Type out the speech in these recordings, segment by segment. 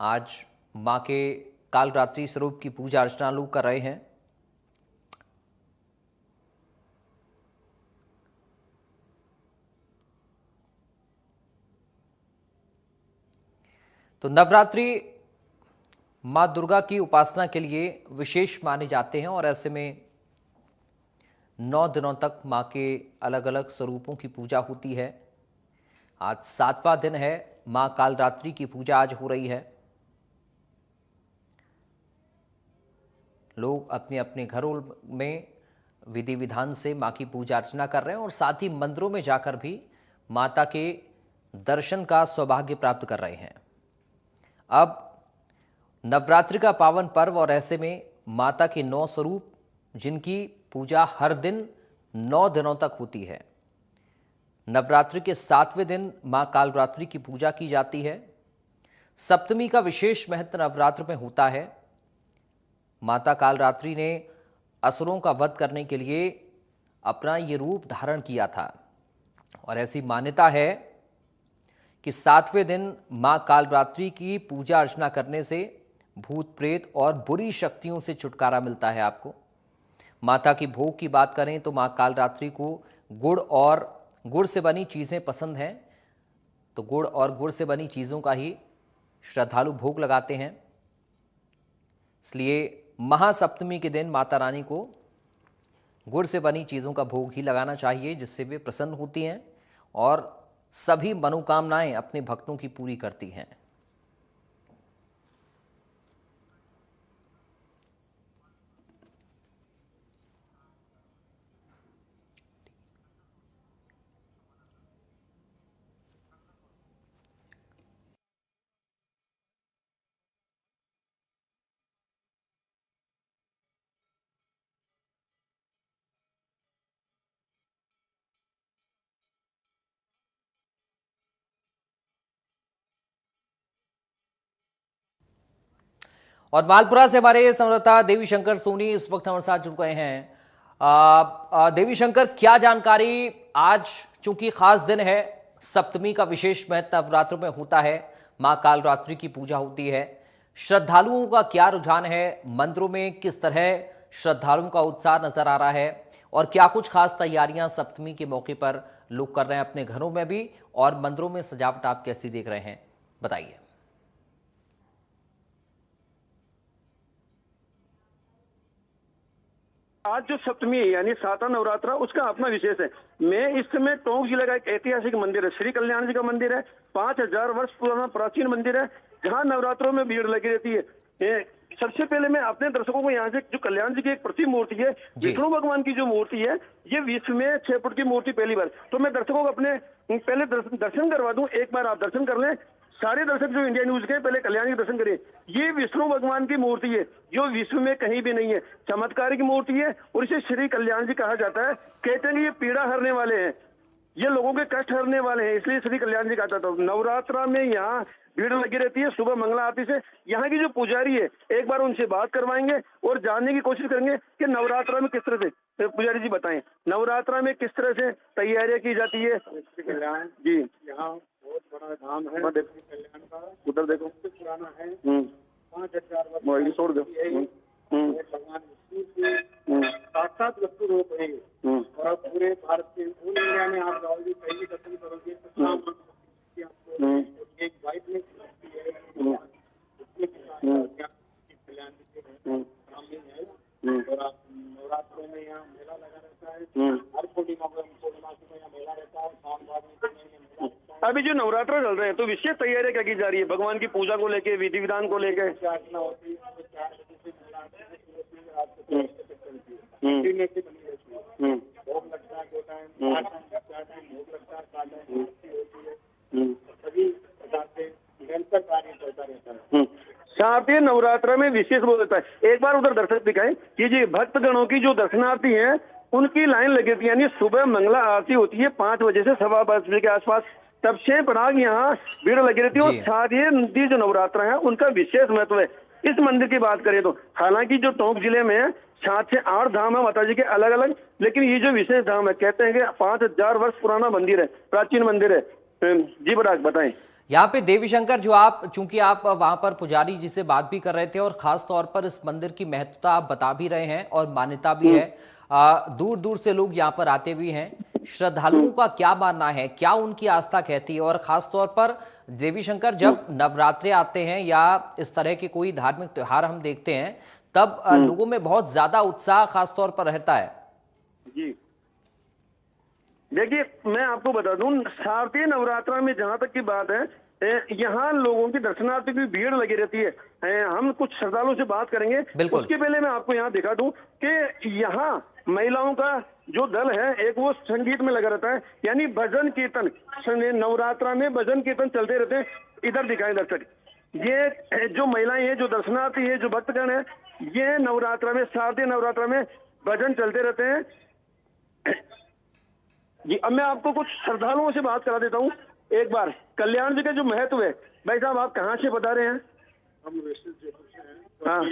आज मां के कालरात्रि स्वरूप की पूजा अर्चना लोग कर रहे हैं। तो नवरात्रि मां दुर्गा की उपासना के लिए विशेष माने जाते हैं और ऐसे में 9 दिनों तक मां के अलग अलग स्वरूपों की पूजा होती है। आज 7वां दिन है, मां कालरात्रि की पूजा आज हो रही है। लोग अपने अपने घरों में विधि विधान से मां की पूजा अर्चना कर रहे हैं और साथ ही मंदिरों में जाकर भी माता के दर्शन का सौभाग्य प्राप्त कर रहे हैं। अब नवरात्रि का पावन पर्व और ऐसे में माता के 9 स्वरूप जिनकी पूजा हर दिन 9 दिनों तक होती है। नवरात्रि के 7वें दिन मां कालरात्रि की पूजा की जाती है। सप्तमी का विशेष महत्व नवरात्र में होता है। माता कालरात्रि ने असुरों का वध करने के लिए अपना ये रूप धारण किया था और ऐसी मान्यता है कि 7वें दिन मां कालरात्रि की पूजा अर्चना करने से भूत प्रेत और बुरी शक्तियों से छुटकारा मिलता है। आपको माता की भोग की बात करें तो मां कालरात्रि को गुड़ से बनी चीज़ें पसंद हैं, तो गुड़ और गुड़ से बनी चीज़ों का ही श्रद्धालु भोग लगाते हैं। इसलिए महासप्तमी के दिन माता रानी को गुड़ से बनी चीज़ों का भोग ही लगाना चाहिए, जिससे वे प्रसन्न होती हैं और सभी मनोकामनाएं अपने भक्तों की पूरी करती हैं। और मालपुरा से हमारे संवाददाता देवी शंकर सोनी इस वक्त हमारे साथ जुड़ गए हैं। देवी शंकर, क्या जानकारी? आज चूंकि खास दिन है, सप्तमी का विशेष महत्व नवरात्र में होता है, मां कालरात्रि की पूजा होती है। श्रद्धालुओं का क्या रुझान है? मंदिरों में किस तरह श्रद्धालुओं का उत्साह नजर आ रहा है और क्या कुछ खास तैयारियां सप्तमी के मौके पर लोग कर रहे हैं अपने घरों में भी, और मंदिरों में सजावट आप कैसी देख रहे हैं, बताइए। आज जो सप्तमी है यानी 7वां नवरात्रा, उसका अपना विशेष है। मैं इस समय टोंक जिले का एक ऐतिहासिक मंदिर है, श्री कल्याण जी का मंदिर है। 5000 वर्ष पुराना प्राचीन मंदिर है, जहाँ नवरात्रों में भीड़ लगी रहती है। सबसे पहले मैं अपने दर्शकों को यहाँ से जो कल्याण जी की एक प्रति मूर्ति है, विष्णु भगवान की जो मूर्ति है, ये विश्व में 6 फुट की मूर्ति पहली बार। तो मैं दर्शकों को अपने पहले दर्शन करवा दूं, एक बार आप दर्शन कर लें। सारे दर्शक जो इंडिया न्यूज के पहले कल्याण के दर्शन करिए। ये विष्णु भगवान की मूर्ति है जो विश्व में कहीं भी नहीं है, चमत्कार की मूर्ति है और इसे श्री कल्याण जी कहा जाता है। कहते हैं कि ये पीड़ा हरने वाले हैं, ये लोगों के कष्ट हरने वाले हैं, इसलिए श्री कल्याण जी कहा जाता है। नवरात्रा में यहाँ भीड़ लगी रहती है सुबह मंगला आरती से। यहाँ की जो पुजारी है, एक बार उनसे बात करवाएंगे और जानने की कोशिश करेंगे कि नवरात्रा में किस तरह से, पुजारी जी बताएं, नवरात्रा में किस तरह से तैयारियां की जाती है। कल्याण जी, यहाँ बहुत बड़ा धाम है कल्याण का, उधर देखो, पुराना है। 5000 वर्ष छोड़ दो। भगवान विष्णु के साक्षात वस्तु रूप है और अब पूरे भारत के पूरे इंडिया में आप जाओगे, कहीं दर्शन करोगे तो आपको एक वाइट में कल्याण जी है। और आप नवरात्रों में यहाँ मेला लगा रहता है, हर पूर्णिमा को यहाँ मेला रहता है, शाम बाद में अभी जो नवरात्र चल रहे हैं तो विशेष तैयारियां क्या की जा रही है भगवान की पूजा को लेके, विधि विधान को लेके? प्रार्थना होती है, 4 बजे से भोग लगता है, 2 टाइम 4 टाइम भोग लगता है, 4 टाइम होती है, सभी प्रकार से निरंतर कार्य चलता रहता है। शारदीय नवरात्र में विशेष वो होता है। एक बार उधर दर्शक दिखाएं कि जी भक्तगणों की जो दर्शनार्थी हैं उनकी लाइन लगी थी, यानी सुबह मंगला आरती होती है 5 बजे से 5:15 बजे के आसपास, तब से पराग यहाँ भीड़ लगी रहती है। और शारदीय जो नवरात्र है उनका विशेष महत्व है। इस मंदिर की बात करें तो हालांकि जो टोंक जिले में 7 से 8 धाम है माता जी के अलग अलग, लेकिन ये जो विशेष धाम है, कहते हैं कि 5000 वर्ष पुराना मंदिर है, प्राचीन मंदिर है। जी पराग बताएं। यहाँ पे देवी शंकर, जो आप, चूंकि आप वहां पर पुजारी जी से बात भी कर रहे थे और खास तौर पर इस मंदिर की महत्वता आप बता भी रहे हैं और मान्यता भी है, दूर दूर से लोग यहाँ पर आते भी हैं। श्रद्धालुओं का क्या मानना है, क्या उनकी आस्था कहती है? और खास तौर पर देवी शंकर, जब नवरात्रे आते हैं या इस तरह के कोई धार्मिक त्योहार हम देखते हैं, तब लोगों में बहुत ज्यादा उत्साह खास तौर पर रहता है। जी देखिए, मैं आपको बता दूं, शारदीय नवरात्रा में जहां तक की बात है, यहाँ लोगों की दर्शनार्थी की भीड़ लगी रहती है। हम कुछ श्रद्धालुओं से बात करेंगे। उसके पहले मैं आपको यहाँ दिखा दूं कि यहाँ महिलाओं का जो दल है, एक वो संगीत में लगा रहता है, यानी भजन कीर्तन। नवरात्रा में भजन कीर्तन चलते रहते हैं। इधर दिखाएं दर्शक, ये जो महिलाएं हैं, जो दर्शनार्थी है, जो भक्तगण है, ये नवरात्रा में, शारदीय नवरात्रा में भजन चलते रहते हैं। जी, अब मैं आपको कुछ श्रद्धालुओं से बात करा देता हूँ एक बार। कल्याण जी का जो महत्व है, भाई साहब आप कहाँ से बता रहे हैं? हम वैसे हाँ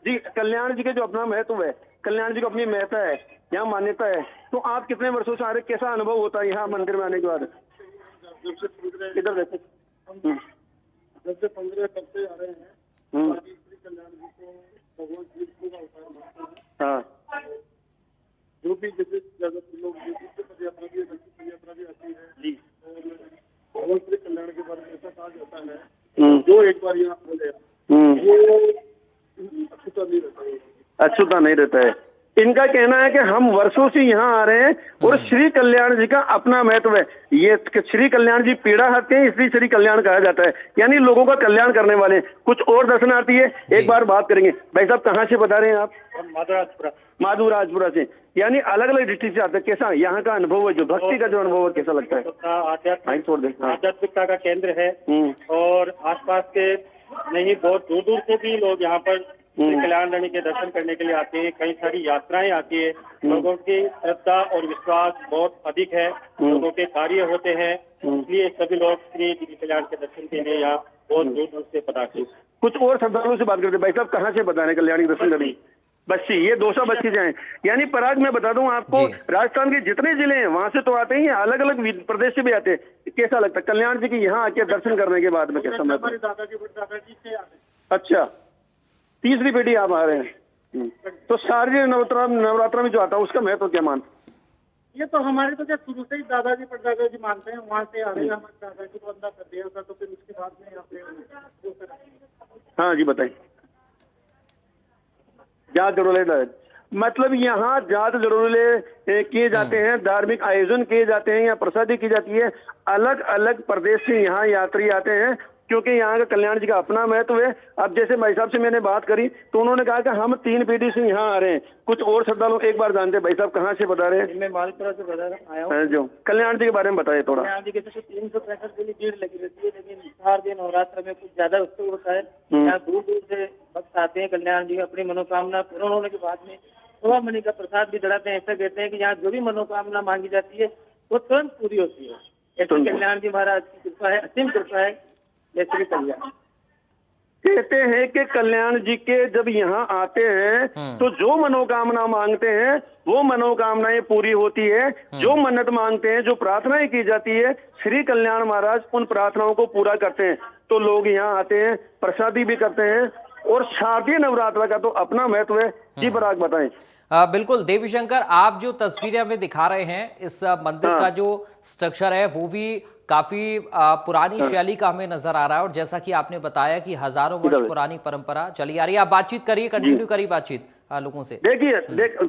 जी, कल्याण जी का जो अपना महत्व है, कल्याण जी को अपनी महत्ता है, यहाँ मान्यता है। तो आप कितने वर्षों से आ रहे, कैसा अनुभव होता है यहाँ मंदिर में आने के बाद? इधर देखो, जब से 15 तब से आ रहे हैं। कल्याण जी को भगवान श्री कृष्ण का अवतार मानते हैं। हाँ, जो भी जैसे लोग पदयात्रा भी, पदयात्रा भी आती है जी, और भगवान श्री कल्याण के बारे में ऐसा कहा जाता है, जो एक बार यहाँ हो गया वो अछूता नहीं रहता है। अछूता नहीं रहता है। इनका कहना है कि हम वर्षों से यहाँ आ रहे हैं और श्री कल्याण जी का अपना महत्व है। ये श्री कल्याण जी पीड़ा हरते हैं, इसलिए श्री कल्याण कहा जाता है, यानी लोगों का कल्याण करने वाले। कुछ और दर्शनार्थी है, एक बार बात करेंगे। भाई साहब कहाँ से बता रहे हैं आप? माधुराजपुरा। माधुराजपुरा से, यानी अलग अलग डिस्ट्रिक्ट से आते हैं। कैसा यहाँ का अनुभव है, जो भक्ति का जो अनुभव है, कैसा लगता है? आध्यात्मिकता का केंद्र है और आसपास के नहीं, बहुत दूर दूर से भी लोग यहाँ पर कल्याण रानी के दर्शन करने के लिए आते हैं। कई सारी यात्राएं आती है। लोगों की श्रद्धा और विश्वास बहुत अधिक है, लोगों के कार्य होते हैं, इसलिए सभी लोग श्री कल्याण के दर्शन के लिए यहाँ बहुत दूर दूर से पधारते हैं। कुछ और श्रद्धालुओं से बात करते हैं। भाई साहब कहाँ से बता रहे हैं कल्याणी दर्शन करने? बस्सी, ये 200 बस्सी जाए, यानी पराग मैं बता दूं आपको, राजस्थान के जितने जिले हैं वहां से तो आते ही, अलग अलग प्रदेश से भी आते हैं। कैसा लगता है कल्याण जी की यहाँ आके दर्शन करने के बाद में? कैसा लगता है? दादाजी से आते। अच्छा, तीसरी पीढ़ी आप आ रहे हैं। तो शारदीय नवरात्रा में जो आता है उसका महत्व क्या मानते? ये तो हमारे तो क्या शुरू से ही दादाजी परदादाजी मानते हैं, वहाँ से आ रहे हैं। हमारे दादाजी को अंदा कर दिया था, तो फिर उसके बाद में हाँ जी बताइए। जात जरूर, मतलब यहाँ जात जरूरे किए जाते हैं, धार्मिक आयोजन किए जाते हैं, यहाँ प्रसादी की जाती है। अलग अलग प्रदेश से यहाँ यात्री आते हैं, क्योंकि यहाँ का कल्याण जी का अपना महत्व है। अब जैसे भाई साहब से मैंने बात करी तो उन्होंने कहा कि हम 3 पीढ़ी से यहाँ आ रहे हैं। कुछ और श्रद्धालु एक बार जानते हैं। भाई साहब कहाँ से बता रहे हैं? मैं मालपुरा से आया हूँ। जो कल्याण जी के बारे में बताइए थोड़ा। कल्याण जी के 365 दिन भीड़ लगी रहती है, लेकिन शारदीय नवरात्र में कुछ ज्यादा उत्सव होता है। यहाँ दूर दूर से भक्त आते हैं। कल्याण जी अपनी मनोकामना पूर्ण होने के बाद में सवा मणि का प्रसाद भी चढ़ाते हैं। ऐसा कहते हैं कि यहाँ जो भी मनोकामना मांगी जाती है वो तुरंत पूरी होती है। ऐसे कल्याण जी महाराज की कृपा है, असीम कृपा है। जैसे कल्याण कहते हैं कि कल्याण जी के जब यहाँ आते हैं तो जो मनोकामना मांगते हैं वो मनोकामनाएं पूरी होती है। जो मन्नत मांगते हैं, जो प्रार्थनाएं की जाती है, श्री कल्याण महाराज उन प्रार्थनाओं को पूरा करते हैं। तो लोग यहाँ आते हैं, प्रसादी भी करते हैं। और शारदीय नवरात्र का तो अपना महत्व है। जी पराग बताएं। बिल्कुल देवी शंकर, आप जो तस्वीरें हमें दिखा रहे हैं, इस मंदिर का जो स्ट्रक्चर है वो भी काफी पुरानी शैली का हमें नजर आ रहा है। और जैसा कि आपने बताया कि हजारों वर्ष पुरानी परंपरा चली आ रही है। आप बातचीत करिए, कंटिन्यू करिए बातचीत लोगों से। देखिए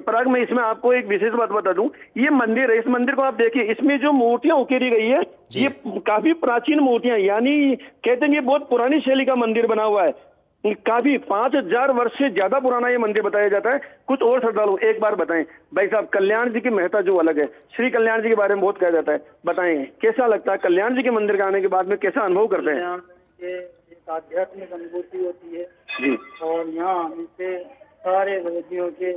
पराग, मैं इसमें आपको एक विशेष बात बता दूं। ये मंदिर है, इस मंदिर को आप देखिए, इसमें जो मूर्तियां उकेरी गई है ये काफी प्राचीन मूर्तियां, यानी कहते हैं ये बहुत पुरानी शैली का मंदिर बना हुआ है। काफी 5000 वर्ष से ज्यादा पुराना ये मंदिर बताया जाता है। कुछ और श्रद्धालु एक बार बताएं। भाई साहब कल्याण जी की महत्ता जो अलग है, श्री कल्याण जी के बारे में बहुत कहा जाता है, बताएं कैसा लगता है कल्याण जी के मंदिर के आने के बाद में, कैसा अनुभव करते हैं? एक आध्यात्मिक अनुभूति होती है जी, और यहाँ इनसे सारे रोगियों के,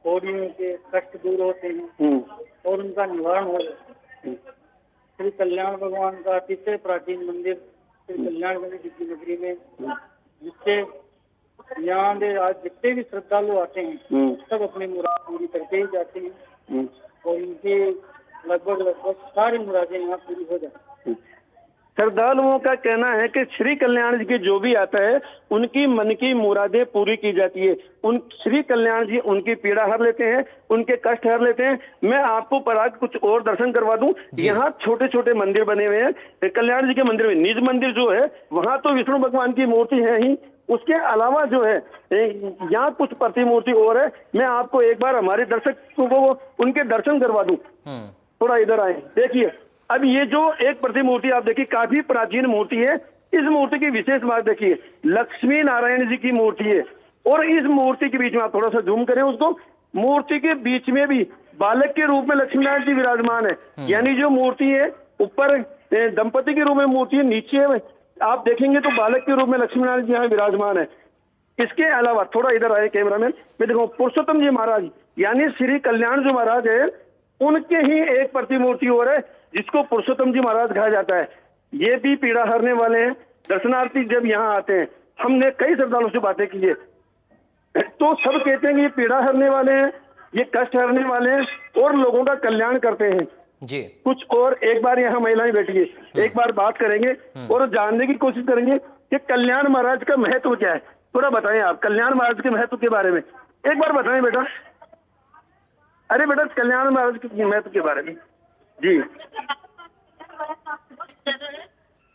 कोड़ियों के कष्ट दूर होते हैं और उनका निवारण हो जाता है। श्री कल्याण भगवान का अतिशय प्राचीन मंदिर श्री कल्याण जी की नगरी में, जिससे यहाँ में आज जितने भी श्रद्धालु आते हैं सब अपनी मुराद पूरी करके ही जाते हैं और इनकी लगभग सारी मुरादें यहाँ पूरी हो जाती हैं। श्रद्धालुओं का कहना है कि श्री कल्याण जी के जो भी आता है उनकी मन की मुरादें पूरी की जाती है। उन श्री कल्याण जी उनकी पीड़ा हर लेते हैं, उनके कष्ट हर लेते हैं। मैं आपको पराग कुछ और दर्शन करवा दूं। यहाँ छोटे छोटे मंदिर बने हुए हैं कल्याण जी के मंदिर में। निज मंदिर जो है वहां तो विष्णु भगवान की मूर्ति है ही, उसके अलावा जो है यहाँ कुछ प्रतिमूर्ति और है। मैं आपको एक बार हमारे दर्शकों को उनके दर्शन करवा दूं। थोड़ा इधर आए, देखिए अब ये जो एक प्रतिमूर्ति आप देखिए काफी प्राचीन मूर्ति है। इस मूर्ति की विशेष बात देखिए, लक्ष्मी नारायण जी की मूर्ति है और इस मूर्ति के बीच में आप थोड़ा सा जूम करें उसको, मूर्ति के बीच में भी बालक के रूप में लक्ष्मी नारायण जी विराजमान है। यानी जो मूर्ति है ऊपर दंपति के रूप में मूर्ति है, नीचे आप देखेंगे तो बालक के रूप में लक्ष्मी नारायण जी यहाँ विराजमान है। इसके अलावा थोड़ा इधर आए कैमरामैन, मैं देखो पुरुषोत्तम जी महाराज यानी श्री कल्याण जी महाराज है, उनके ही एक प्रतिमूर्ति और है जिसको पुरुषोत्तम जी महाराज कहा जाता है। ये भी पीड़ा हरने वाले हैं। दर्शनार्थी जब यहाँ आते हैं, हमने कई श्रद्धालुओं से बातें की है तो सब कहते हैं कि ये पीड़ा हरने वाले हैं, ये कष्ट हरने वाले हैं और लोगों का कल्याण करते हैं जी। कुछ और एक बार यहाँ महिलाएं बैठी है, एक बार बात करेंगे और जानने की कोशिश करेंगे कि कल्याण महाराज का महत्व क्या है। थोड़ा बताएं आप कल्याण महाराज के महत्व के बारे में, एक बार बताएं बेटा। अरे बेटा कल्याण महाराज के महत्व के बारे में जी।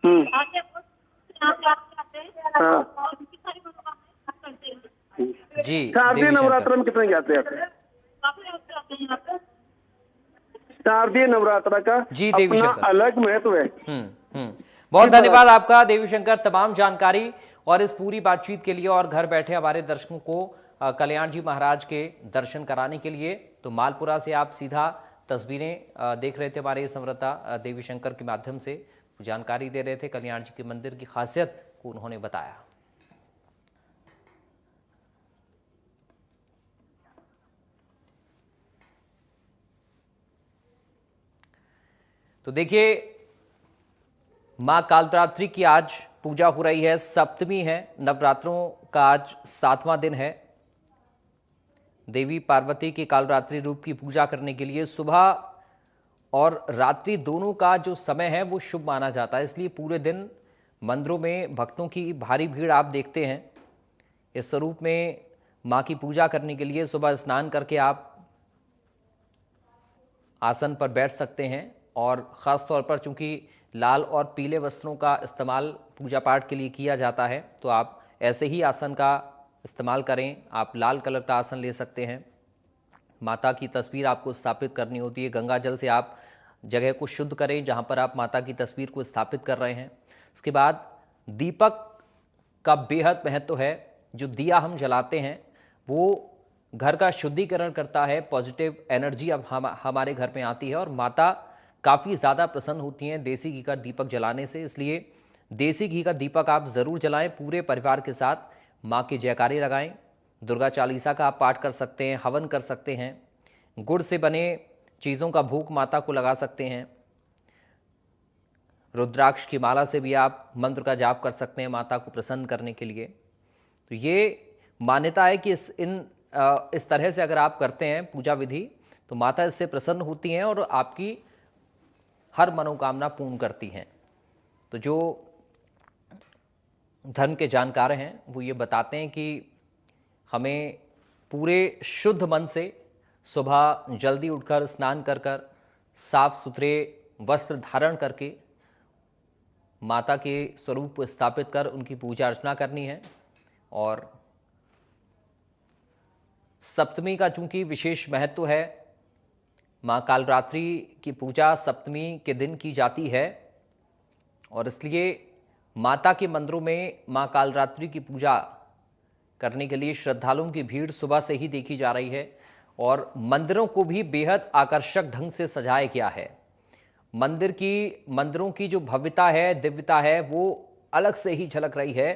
हाँ जी। शारदीय नवरात्र में कितने जाते हैं? शारदीय नवरात्र का जी देवी अपना शंकर अलग महत्व है। बहुत धन्यवाद आपका देवी शंकर, तमाम जानकारी और इस पूरी बातचीत के लिए और घर बैठे हमारे दर्शकों को कल्याण जी महाराज के दर्शन कराने के लिए। तो मालपुरा से आप सीधा तस्वीरें देख रहे थे, हमारे संवाददाता देवी शंकर के माध्यम से जानकारी दे रहे थे। कल्याण जी के मंदिर की खासियत को उन्होंने बताया। तो देखिए मां कालरात्रि की आज पूजा हो रही है, सप्तमी है, नवरात्रों का आज 7वां दिन है। देवी पार्वती की कालरात्रि रूप की पूजा करने के लिए सुबह और रात्रि दोनों का जो समय है वो शुभ माना जाता है, इसलिए पूरे दिन मंदिरों में भक्तों की भारी भीड़ आप देखते हैं। इस स्वरूप में मां की पूजा करने के लिए सुबह स्नान करके आप आसन पर बैठ सकते हैं और ख़ास तौर पर चूंकि लाल और पीले वस्त्रों का इस्तेमाल पूजा पाठ के लिए किया जाता है तो आप ऐसे ही आसन का इस्तेमाल करें। आप लाल कलर का आसन ले सकते हैं। माता की तस्वीर आपको स्थापित करनी होती है। गंगा जल से आप जगह को शुद्ध करें जहां पर आप माता की तस्वीर को स्थापित कर रहे हैं। इसके बाद दीपक का बेहद महत्व है। जो दिया हम जलाते हैं वो घर का शुद्धिकरण करता है, पॉजिटिव एनर्जी अब हमारे घर में आती है और माता काफ़ी ज़्यादा प्रसन्न होती हैं देसी घी का दीपक जलाने से। इसलिए देसी घी का दीपक आप ज़रूर जलाएं, पूरे परिवार के साथ माँ के जयकारे लगाएं। दुर्गा चालीसा का आप पाठ कर सकते हैं, हवन कर सकते हैं, गुड़ से बने चीज़ों का भोग माता को लगा सकते हैं। रुद्राक्ष की माला से भी आप मंत्र का जाप कर सकते हैं माता को प्रसन्न करने के लिए। तो ये मान्यता है कि इस तरह से अगर आप करते हैं पूजा विधि तो माता इससे प्रसन्न होती हैं और आपकी हर मनोकामना पूर्ण करती हैं। तो जो धर्म के जानकार हैं वो ये बताते हैं कि हमें पूरे शुद्ध मन से सुबह जल्दी उठकर स्नान कर साफ सुथरे वस्त्र धारण करके माता के स्वरूप को स्थापित कर उनकी पूजा अर्चना करनी है। और सप्तमी का चूंकि विशेष महत्व है, माँ कालरात्रि की पूजा सप्तमी के दिन की जाती है और इसलिए माता के मंदिरों में माँ कालरात्रि की पूजा करने के लिए श्रद्धालुओं की भीड़ सुबह से ही देखी जा रही है और मंदिरों को भी बेहद आकर्षक ढंग से सजाया गया है। मंदिरों की जो भव्यता है, दिव्यता है, वो अलग से ही झलक रही है,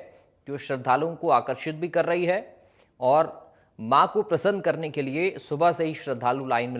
जो श्रद्धालुओं को आकर्षित भी कर रही है और माँ को प्रसन्न करने के लिए सुबह से ही श्रद्धालु लाइन में लगे